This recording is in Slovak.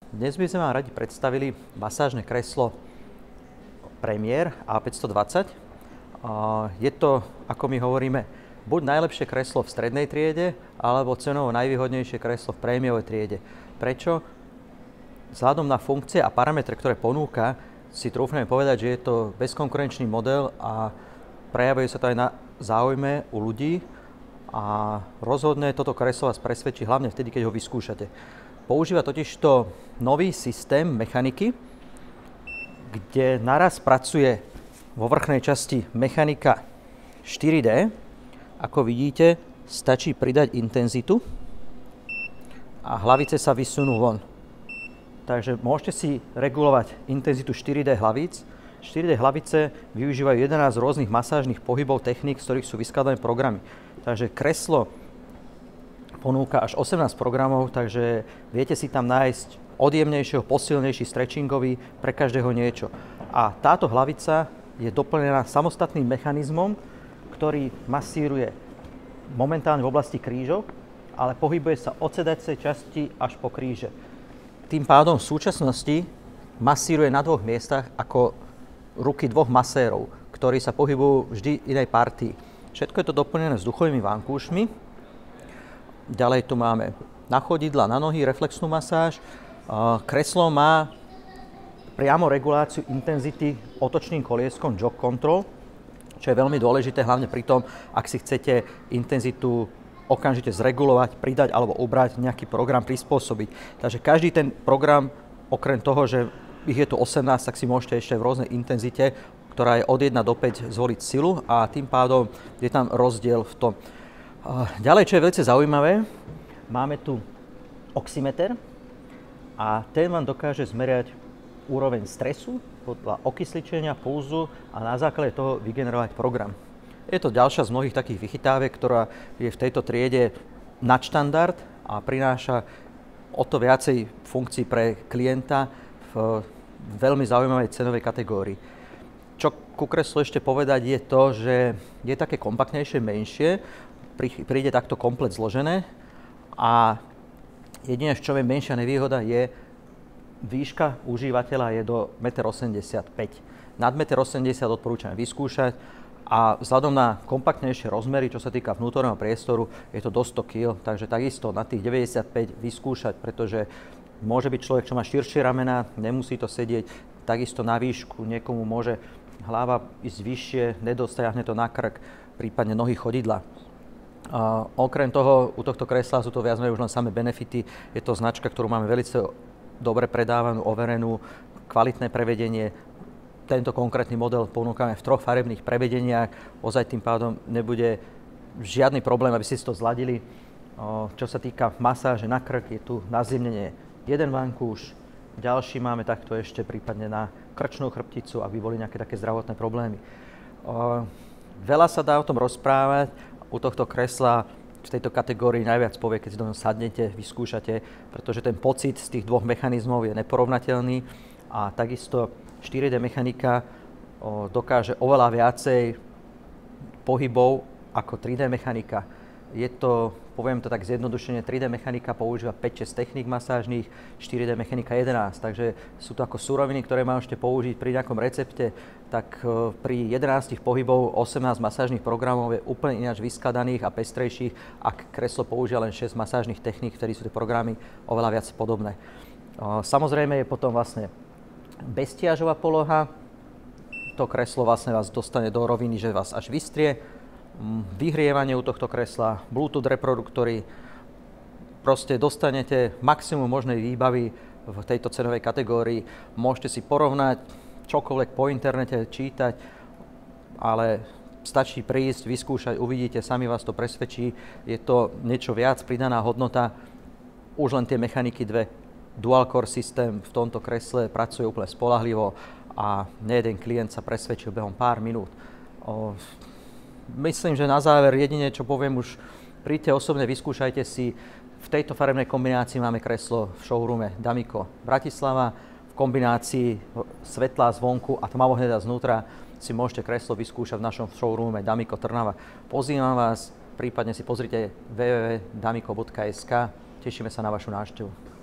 Dnes by sme vám radi predstavili masážne kreslo Premier A520. Je to, ako my hovoríme, buď najlepšie kreslo v strednej triede, alebo cenovo najvýhodnejšie kreslo v prémiovej triede. Prečo? Vzhľadom na funkcie a parametre, ktoré ponúka, si trúfneme povedať, že je to bezkonkurenčný model a prejavuje sa to aj na záujme u ľudí a rozhodne toto kreslo vás presvedčí hlavne vtedy, keď ho vyskúšate. Používa totižto nový systém mechaniky, kde naraz pracuje vo vrchnej časti mechanika 4D. Ako vidíte, stačí pridať intenzitu a hlavice sa vysunú von. Takže môžete si regulovať intenzitu 4D hlavíc. 4D hlavice využívajú 11 rôznych masážnych pohybov, techník, z ktorých sú vyskladané programy. Takže kreslo ponúka až 18 programov, takže viete si tam nájsť od jemnejšieho, posilnejší, stretchingový, pre každého niečo. A táto hlavica je doplnená samostatným mechanizmom, ktorý masíruje momentálne v oblasti krížov, ale pohybuje sa od sedacej časti až po kríže. Tým pádom v súčasnosti masíruje na dvoch miestach ako ruky dvoch masérov, ktorí sa pohybujú vždy v inej partii. Všetko je to doplnené vzduchovými vankúšmi. Ďalej tu máme na chodidla, na nohy, reflexnú masáž. Kreslo má priamo reguláciu intenzity otočným kolieskom jog control, čo je veľmi dôležité, hlavne pri tom, ak si chcete intenzitu okamžite zregulovať, pridať alebo ubrať, nejaký program prispôsobiť. Takže každý ten program, okrem toho, že ich je tu 18, tak si môžete ešte v rôznej intenzite, ktorá je od 1 do 5, zvoliť silu a tým pádom je tam rozdiel v tom. Ďalej, čo je veľmi zaujímavé, máme tu oximeter a ten vám dokáže zmerať úroveň stresu podľa okysličenia, pulzu a na základe toho vygenerovať program. Je to ďalšia z mnohých takých vychytávek, ktorá je v tejto triede nadštandard a prináša o to viacej funkcií pre klienta v veľmi zaujímavej cenovej kategórii. Čo ku kreslu ešte povedať je to, že je také kompaktnejšie, menšie, príde takto komplet zložené a jediné, v čom je menšia nevýhoda, je výška užívateľa je do 1,85 m. Nad 1,80 m odporúčam vyskúšať. A vzhľadom na kompaktnejšie rozmery, čo sa týka vnútorného priestoru, je to do 100 kg, takže takisto na tých 95 vyskúšať, pretože môže byť človek, čo má širšie ramená, nemusí to sedieť, takisto na výšku, niekomu môže hlava ísť vyššie, nedosiahne to na krk, prípadne nohy chodidla. Okrem toho, u tohto kresla sú to viac menej už len samé benefity, je to značka, ktorú máme veľmi dobre predávanú, overenú, kvalitné prevedenie. Tento konkrétny model ponúkame v 3 farebných prevedeniach. Ozaj tým pádom nebude žiadny problém, aby ste si to zladili. Čo sa týka masáže na krk, je tu na zjemnenie jeden vankúš. Ďalší máme takto ešte prípadne na krčnú chrbticu, aby boli nejaké také zdravotné problémy. Veľa sa dá o tom rozprávať. U tohto kresla v tejto kategórii najviac povie, keď si do ňom sadnete, vyskúšate, pretože ten pocit z tých dvoch mechanizmov je neporovnateľný a takisto 4D mechanika dokáže oveľa viacej pohybov ako 3D mechanika. Je to, poviem to tak zjednodušene, 3D mechanika používa 5-6 techník masážnych, 4D mechanika 11. Takže sú to ako suroviny, ktoré môžete použiť pri nejakom recepte, tak pri 11 pohybov 18 masážnych programov je úplne ináč vyskladaných a pestrejších, ak kreslo používa len 6 masážnych techník, ktoré sú tie programy oveľa viac podobné. Samozrejme je potom vlastne bezťažová poloha. To kreslo vlastne vás dostane do roviny, že vás až vystrie. Vyhrievanie u tohto kresla, Bluetooth reproduktory. Proste dostanete maximum možnej výbavy v tejto cenovej kategórii. Môžete si porovnať čokoľvek po internete, čítať, ale stačí prísť, vyskúšať, uvidíte, sami vás to presvedčí. Je to niečo viac, pridaná hodnota. Už len tie mechaniky dve. Dual core systém v tomto kresle pracuje úplne spoľahlivo a nejeden klient sa presvedčil behom pár minút. Myslím, že na záver jedine, čo poviem, už príďte osobne, vyskúšajte si. V tejto farebnej kombinácii máme kreslo v showroome Damiko Bratislava. V kombinácii svetlá zvonku a tmavohnedá znútra si môžete kreslo vyskúšať v našom showroome Damiko Trnava. Pozývam vás, prípadne si pozrite www.damiko.sk. Tešíme sa na vašu návštevu.